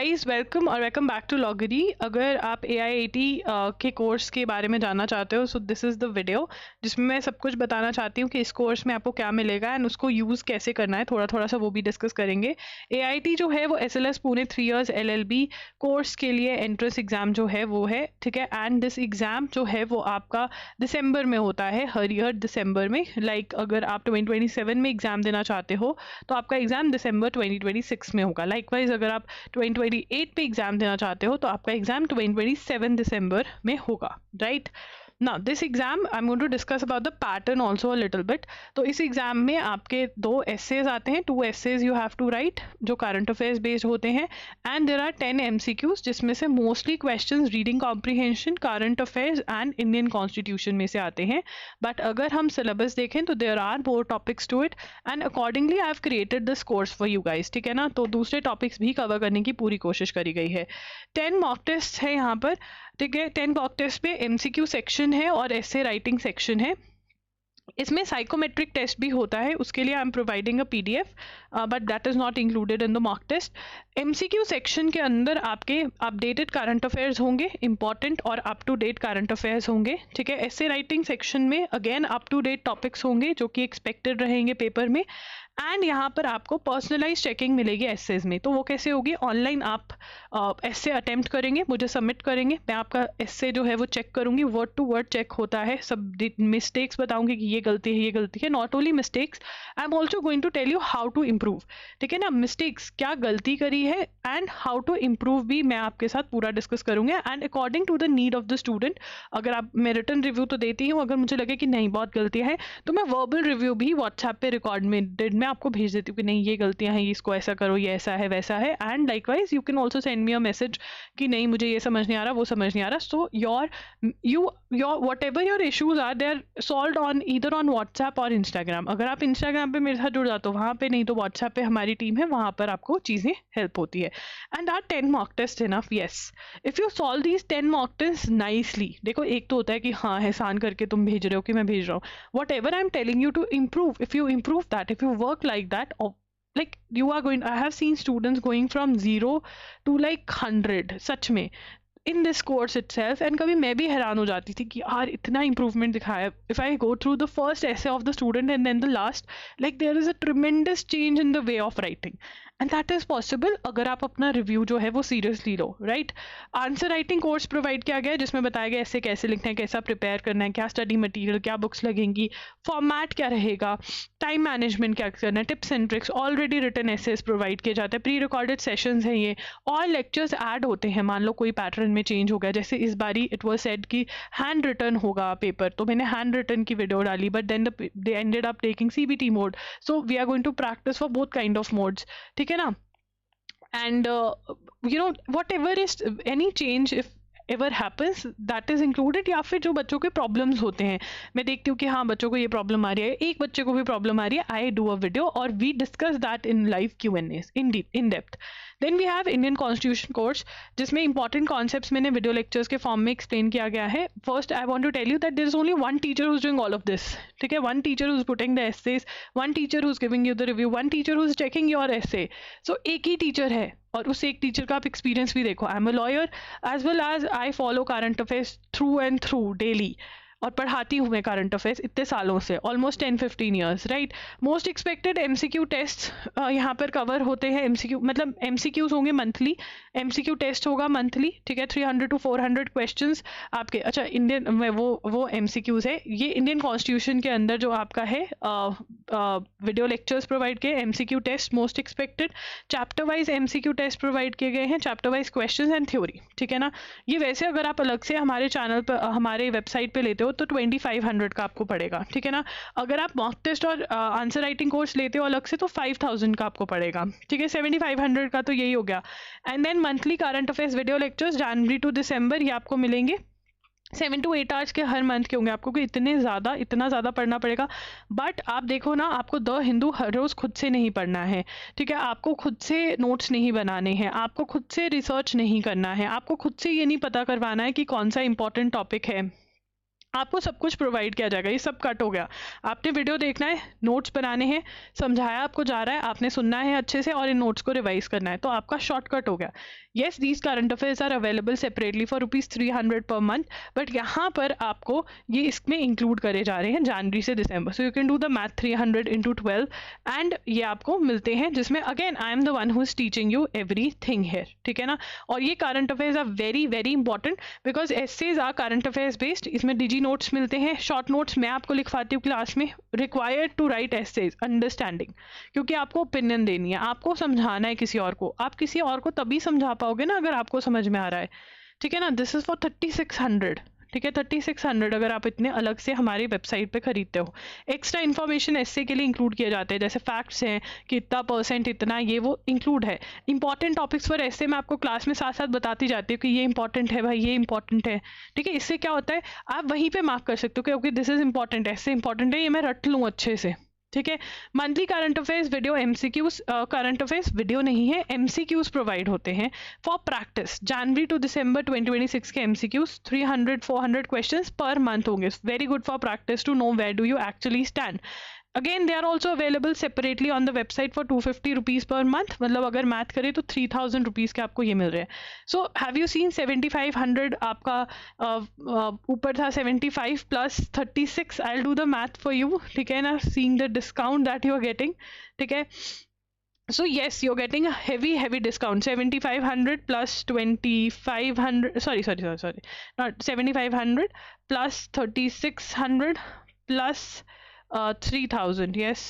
Guys welcome और welcome back to लॉगरी। अगर आप AIAT के कोर्स के बारे में जानना चाहते हो, so this is the video जिसमें मैं सब कुछ बताना चाहती हूँ कि इस कोर्स में आपको क्या मिलेगा एंड उसको यूज़ कैसे करना है। थोड़ा थोड़ा सा वो भी डिस्कस करेंगे। AIT जो है वो SLS Pune 3 years LLB course के लिए एंट्रेंस एग्ज़ाम जो है वो है, ठीक है। एंड दिस एग्ज़ाम जो है वो आपका दिसंबर में होता है, हर ईयर दिसंबर में। अगर आप 2027 में एग्ज़ाम देना चाहते हो तो आपका एग्ज़ाम दिसंबर 2026 में होगा। लाइकवाइज अगर आप 2028 पे एग्जाम देना चाहते हो तो आपका एग्जाम 2027 दिसंबर में होगा, right. Now this exam I am going to discuss about the pattern also a little bit. तो इस एग्जाम में आपके 2 एसेज आते हैं, 2 essays you have to write जो करंट अफेयर्स बेस्ड होते हैं। एंड देयर आर 10 MCQs जिसमें से mostly questions reading comprehension, current affairs and Indian constitution में से आते हैं। बट अगर हम सिलेबस देखें तो there are more topics to it and accordingly I have created this course for you guys, ठीक है ना। तो दूसरे टॉपिक्स भी कवर करने की पूरी कोशिश करी गई है। 10 मॉक टेस्ट है यहाँ पर, ठीक है। 10 मॉक टेस्ट पे MCQ सेक्शन है और ऐसे राइटिंग सेक्शन है। इसमें साइकोमेट्रिक टेस्ट भी होता है, उसके लिए I am providing a PDF but that is not included in the mock test. MCQ section के अंदर आपके अपडेटेड करंट अफेयर्स होंगे, इंपॉर्टेंट और up to date current affairs होंगे, ठीक है। ऐसे राइटिंग सेक्शन में again up to date topics होंगे जो कि एक्सपेक्टेड रहेंगे पेपर में। एंड यहाँ पर आपको पर्सनलाइज चेकिंग मिलेगी एसेज में। तो वो कैसे होगी? ऑनलाइन आप एसे अटेम्प्ट करेंगे, मुझे सबमिट करेंगे, मैं आपका एसे जो है वो चेक करूंगी, वर्ड टू वर्ड चेक होता है। सब मिस्टेक्स बताऊंगी कि ये गलती है, ये गलती है। Not only mistakes, I am also going to tell you how to improve, ठीक है ना। मिस्टेक्स क्या गलती करी है एंड हाउ टू इम्प्रूव भी मैं आपके साथ पूरा डिस्कस करूंगी। And according to the need of the student, अगर आप मैं रिटर्न रिव्यू तो देती हूँ, अगर मुझे लगे कि नहीं बहुत गलतियाँ हैं तो मैं वर्बल रिव्यू भी व्हाट्सएप पे रिकॉर्ड में मैं आपको भेज देती हूँ कि नहीं ये गलतियां हैं, इसको ऐसा करो, ये ऐसा है वैसा है। And likewise you can also send me a message कि नहीं मुझे ये समझ नहीं आ रहा, वो समझ नहीं आ रहा। So your whatever your issues are they are solved on either on WhatsApp और इंस्टाग्राम। अगर आप इंस्टाग्राम पे मेरे साथ जुड़ जाते हो वहाँ पे, नहीं तो व्हाट्सएप पे हमारी टीम है, वहाँ पर आपको चीज़ें हेल्प होती है। And are 10 mock test enough? Yes, if you solve these 10 mock test nicely. देखो एक तो होता है कि हाँ एहसान करके तुम भेज रहे हो कि मैं भेज रहा हूँ, whatever I am telling you to improve, if you improve that, if you work like that, like you are going, I have seen students going from 0 to like 100 सच में in this course itself. And कभी मैं भी हैरान हो जाती थी कि यार इतना इंप्रूवमेंट दिखाया। If I go through the first essay of the student and then the last, like there is a tremendous change in the way of writing and that is possible अगर आप अपना रिव्यू जो है वो seriously लो, right. Answer writing course provide किया गया है जिसमें बताया गया ऐसे कैसे लिखना है, कैसा प्रिपेयर करना है, क्या स्टडी मटेरियल, क्या बुक्स लगेंगी, फॉर्मेट क्या रहेगा, टाइम मैनेजमेंट क्या करना है, tips and tricks, already written essays provide किए जाते हैं, प्री रिकॉर्डेड सेशंस हैं ये, और लेक्चर्स ऐड होते हैं। मान लो कोई पैटर्न में चेंज हो गया, जैसे इस बारी इट वाज सेड कि हैंड रिटन होगा पेपर, तो मैंने हैंड रिटन की वीडियो डाली, but then they ended up taking CBT mode. So we are going to practise for both kind of modes, ठीक है ना। And you know whatever is any change if ever happens that is included. या फिर जो बच्चों के problems होते हैं, मैं देखती हूँ कि हाँ बच्चों को ये प्रॉब्लम आ रही है, एक बच्चे को भी प्रॉब्लम आ रही है, आई डू अ वीडियो और we discuss that in live Q&As in depth. Then we have Indian constitution course जिसमें इंपॉर्टेंट कॉन्सेप्ट्स मैंने वीडियो लेक्चर्स के फॉर्म में एक्सप्लेन किया गया है। First I want to tell you that there is only one teacher who is doing all of this, ठीक है। One teacher who is putting the essays, one teacher who is giving you the review, one teacher who is checking your essay. So एक ही teacher है और उस एक teacher का आप एक्सपीरियंस भी देखो। I am a lawyer as well as I follow current affairs through and through daily, और पढ़ाती हूँ मैं करंट अफेयर्स इतने सालों से, almost 10-15 years, right. Most expected MCQ test यहाँ पर कवर होते हैं। MCQ मतलब MCQs होंगे मंथली, MCQ टेस्ट होगा मंथली, ठीक है। 300 to 400 क्वेश्चंस आपके। अच्छा इंडियन में वो MCQs है, ये इंडियन कॉन्स्टिट्यूशन के अंदर जो आपका है वीडियो लेक्चर्स प्रोवाइड किए, MCQ test most expected, chapter wise MCQ test provide किए गए हैं, chapter wise questions and theory, ठीक है ना। ये वैसे अगर आप अलग से हमारे चैनल पर हमारे वेबसाइट पे लेते हो तो 2500 का आपको पड़ेगा, ठीक है ना। अगर आप मॉक टेस्ट और आंसर राइटिंग कोर्स लेते हो अलग से तो 5000 का आपको पड़ेगा, ठीक है। 7500 का तो यही हो गया। And then monthly current affairs video lectures January to December, ये आपको मिलेंगे 7 to 8 आवर्स के हर मंथ के होंगे आपको, कि इतना ज़्यादा पढ़ना पड़ेगा। बट आप देखो ना, आपको द हिंदू हर रोज़ खुद से नहीं पढ़ना है, ठीक है। आपको खुद से नोट्स नहीं बनाने हैं, आपको खुद से रिसर्च नहीं करना है, आपको खुद से ये नहीं पता करवाना है कि कौन सा इंपॉर्टेंट टॉपिक है, आपको सब कुछ प्रोवाइड किया जाएगा। ये सब कट हो गया, आपने वीडियो देखना है, नोट्स बनाने हैं, समझाया आपको जा रहा है, आपने सुनना है अच्छे से और इन नोट्स को रिवाइज करना है, तो आपका शॉर्टकट हो गया। Yes, these current affairs are available separately for ₹300 per month, but यहाँ पर आपको ये इसमें इंक्लूड करे जा रहे हैं जनवरी से दिसंबर। So you can do the math 300 into 12 and ये आपको मिलते हैं, जिसमें again I am the one who is teaching you everything here, ठीक है ना। और ये current affairs are very very important because essays are current affairs based. इसमें डिजी नोट्स मिलते हैं, शॉर्ट नोट्स मैं आपको लिखवाती हूँ क्लास में, required to write essays understanding, क्योंकि आपको ओपिनियन देनी है, आपको समझाना है किसी और को। आप किसी और को तभी समझा पाओगे ना अगर आपको समझ में आ रहा है, ठीक है ना। दिस इज फॉर 3600, ठीक है, 3600 अगर आप इतने अलग से हमारी वेबसाइट पे खरीदते हो। एक्स्ट्रा इन्फॉर्मेशन एसए के लिए इंक्लूड किए जाते हैं, जैसे फैक्ट्स हैं कि इतना परसेंट इतना, ये वो इंक्लूड है। इंपॉर्टेंट टॉपिक्स पर एसए मैं आपको क्लास में साथ साथ बताती जाती हूँ कि ये इंपॉर्टेंट है भाई, ये इंपॉर्टेंट है, ठीक है। इससे क्या होता है, आप वहीं पे मार्क कर सकते हो कि okay this is important, essay important है, ये मैं रट लूँ अच्छे से, ठीक है। Monthly current affairs video MCQs, current affairs video नहीं है, एमसीक्यूज प्रोवाइड होते हैं फॉर प्रैक्टिस। जनवरी टू दिसंबर 2026 के एमसीक्यूज 300-400 क्वेश्चंस पर मंथ होंगे, very good for practice to know where do you actually stand. Again they are also available separately on the website for ₹250 per month, मतलब अगर math करें तो ₹3000 के आपको ये मिल रहे हैं। सो हैव यू सीन 7500 आपका ऊपर था 75 plus 36, I will do the math for you, ठीक है ना, seeing the discount that you are getting, ठीक है। So yes, you're getting a heavy discount, 7500 plus 2500, sorry, not 7500 plus 3600 plus 3000, yes,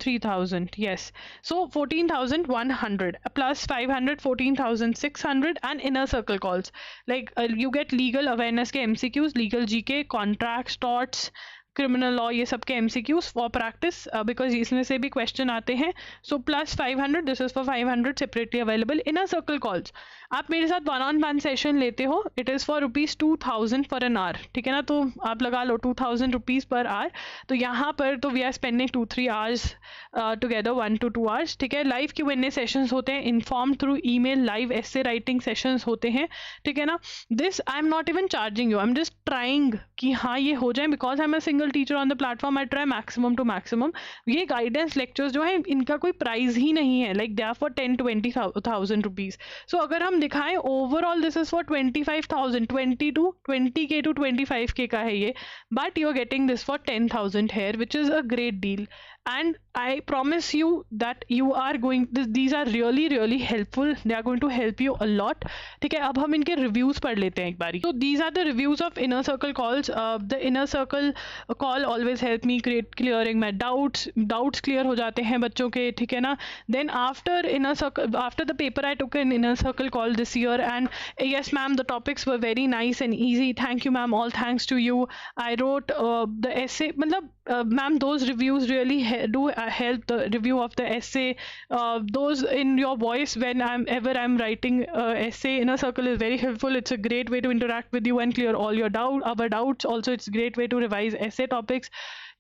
3000, yes. So 14,100 plus 500, 14,600, and inner circle calls. Like you get legal awareness के MCQs, legal GK, contracts, torts, criminal law, ये सब के MCQs for practice, because इसमें से भी question आते हैं। So plus 500, this is for 500 separately available. Inner circle calls, आप मेरे साथ 1-on-1 सेशन लेते हो, it is for ₹2000 for an hour, ठीक है ना। तो आप लगा लो ₹2000 पर आवर, तो यहाँ पर तो we are spending 2-3 hours together, 1 to 2 hours, ठीक है। लाइव Q&A सेशंस होते हैं, inform through email, live essay writing sessions होते हैं, ठीक है ना। This I am not even charging you, I am just trying कि हाँ ये हो जाए, because I am a single teacher on the platform, I try maximum to maximum. ये गाइडेंस लेक्चर्स जो है इनका कोई प्राइस ही नहीं है, like they are for 10-20,000 rupees. So अगर हम दिखाएं overall this is for 25,000, 20K to 25K का है ये, but you are getting this for 10,000 here, which is a great deal. And I promise you that you are going, these are really helpful, they are going to help you a lot, ठीक है। अब हम इनके reviews पढ़ लेते हैं एक बारी। So these are the reviews of inner circle calls. The inner circle call always help me clearing my doubts clear हो जाते हैं बच्चों के, ठीक है ना। Then after the paper I took an inner circle call this year, and yes ma'am, the topics were very nice and easy, thank you ma'am, all thanks to you. I wrote the essay, मतलब ma'am, those reviews really do help, the review of the essay, those in your voice when I'm writing essay. Inner circle is very helpful, it's a great way to interact with you and clear all your our doubts. Also it's a great way to revise essay topics.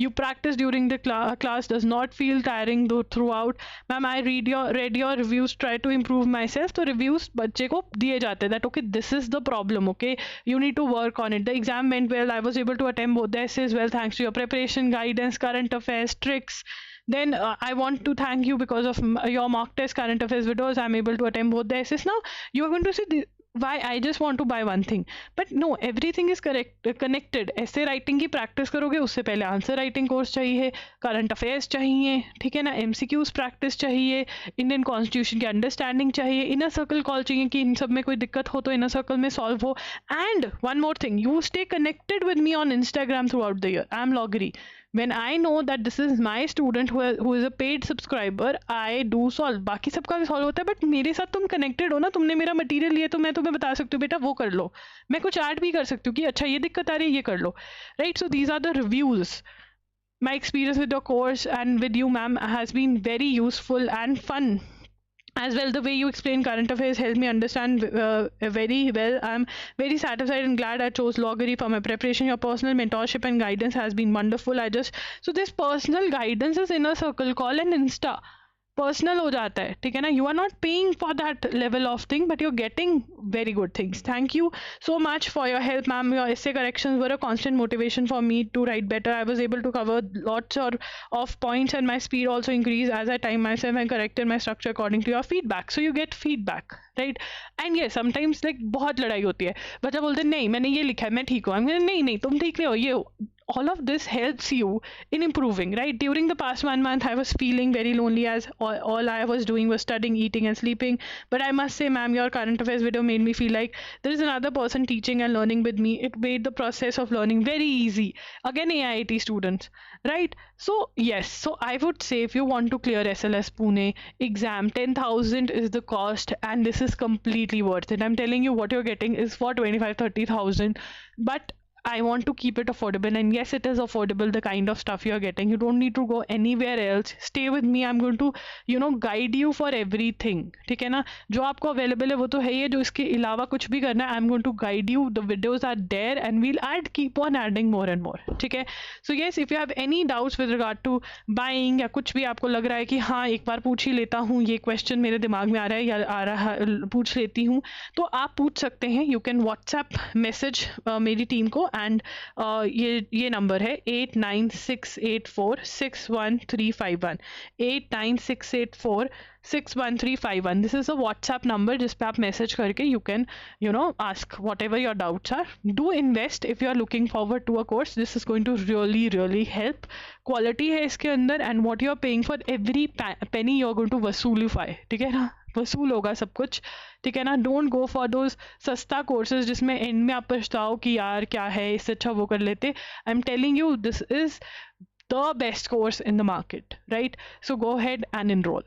You practice during the class, does not feel tiring though throughout. Ma'am, I read your reviews, try to improve myself. तो reviews बच्चे को दिए जाते हैं that okay, this is the problem, okay, you need to work on it. The exam went well, I was able to attempt both the essays well thanks to your preparation, guidance, current affairs, tricks. Then I want to thank you because of your mock test, current affairs videos, I'm able to attempt both the essays. Now you are going to see why I just want to buy one thing, but no, everything is connected. ऐसे writing की practice करोगे, उससे पहले answer writing course चाहिए, current affairs चाहिए, ठीक है ना, MCQs प्रैक्टिस चाहिए, इंडियन कॉन्स्टिट्यूशन की अंडरस्टैंडिंग चाहिए, इनर सर्कल कॉल चाहिए कि इन सब में कोई दिक्कत हो तो इनर सर्कल में सॉल्व हो। And one more thing, you stay connected with me on Instagram throughout the year. I am लॉगरी, when I know that this is my student who is a paid subscriber, I do solve, बाकी सबका भी solve होता है, but मेरे साथ तुम connected हो ना, तुमने मेरा मटेरियल लिया तो मैं तुम्हें बता सकती हूँ बेटा वो कर लो, मैं कुछ ऐड भी कर सकती हूँ कि अच्छा ये दिक्कत आ रही है ये कर लो, right. So these are the reviews. My experience with your course and with you ma'am has been very useful and fun as well. The way you explain current affairs helped me understand very well. I'm very satisfied and glad I chose Loggery for my preparation. Your personal mentorship and guidance has been wonderful. So this personal guidance is inner circle call and Insta. Personal हो जाता है, ठीक है ना. You are not paying for that level of thing but you are getting very good things. Thank you so much for your help, ma'am. Your essay corrections were a constant motivation for me to write better. I was able to cover lots of points, and my speed also increased as I timed myself and corrected my structure according to your feedback. So you get feedback, right? And yes, sometimes like बहुत लड़ाई होती है, बच्चा बोलते हैं नहीं मैंने ये लिखा है मैं ठीक हूँ, नहीं नहीं तुम ठीक नहीं हो, ये हो. All of this helps you in improving, right? During the past 1 month I was feeling very lonely as all I was doing was studying, eating and sleeping. But I must say, ma'am, your current affairs video made me feel like there is another person teaching and learning with me. It made the process of learning very easy. Again, AIIT students, right? So yes, so I would say if you want to clear SLS Pune exam, 10,000 is the cost, and this is completely worth it. I'm telling you, what you're getting is for 25-30,000, but I want to keep it affordable, and yes, it is affordable, the kind of stuff you're getting. You don't need to go anywhere else. Stay with me. I'm going to, guide you for everything. ठीक है ना. जो आपको available है वो तो है ही है, जो इसके अलावा कुछ भी करना है, I'm going to guide you. The videos are there and we'll keep on adding more and more. ठीक है. So yes, if you have any doubts with regard to buying या कुछ भी आपको लग रहा है कि हाँ एक बार पूछ ही लेता हूँ, ये क्वेश्चन मेरे दिमाग में आ रहा है या आ रहा है, पूछ लेती हूँ, तो आप पूछ सकते हैं. यू कैन व्हाट्सएप मैसेज मेरी टीम को, एंड ये नंबर है 8968461351, 8968461351. This is a WhatsApp number जिस पे आप मैसेज करके you can ask whatever your doubts are. Do invest if you are looking forward to a course. This is going to really help. Quality है इसके अंदर, and what you are paying for every penny you are going to वसूलीफाई. ठीक है ना, वसूल होगा सब कुछ. ठीक है ना. डोंट गो फॉर दोज सस्ता कोर्सेज जिसमें एंड में आप पछताओ कि यार क्या है, इससे अच्छा वो कर लेते. आई am telling you, this is the best course in the market, right? So go head and enrol.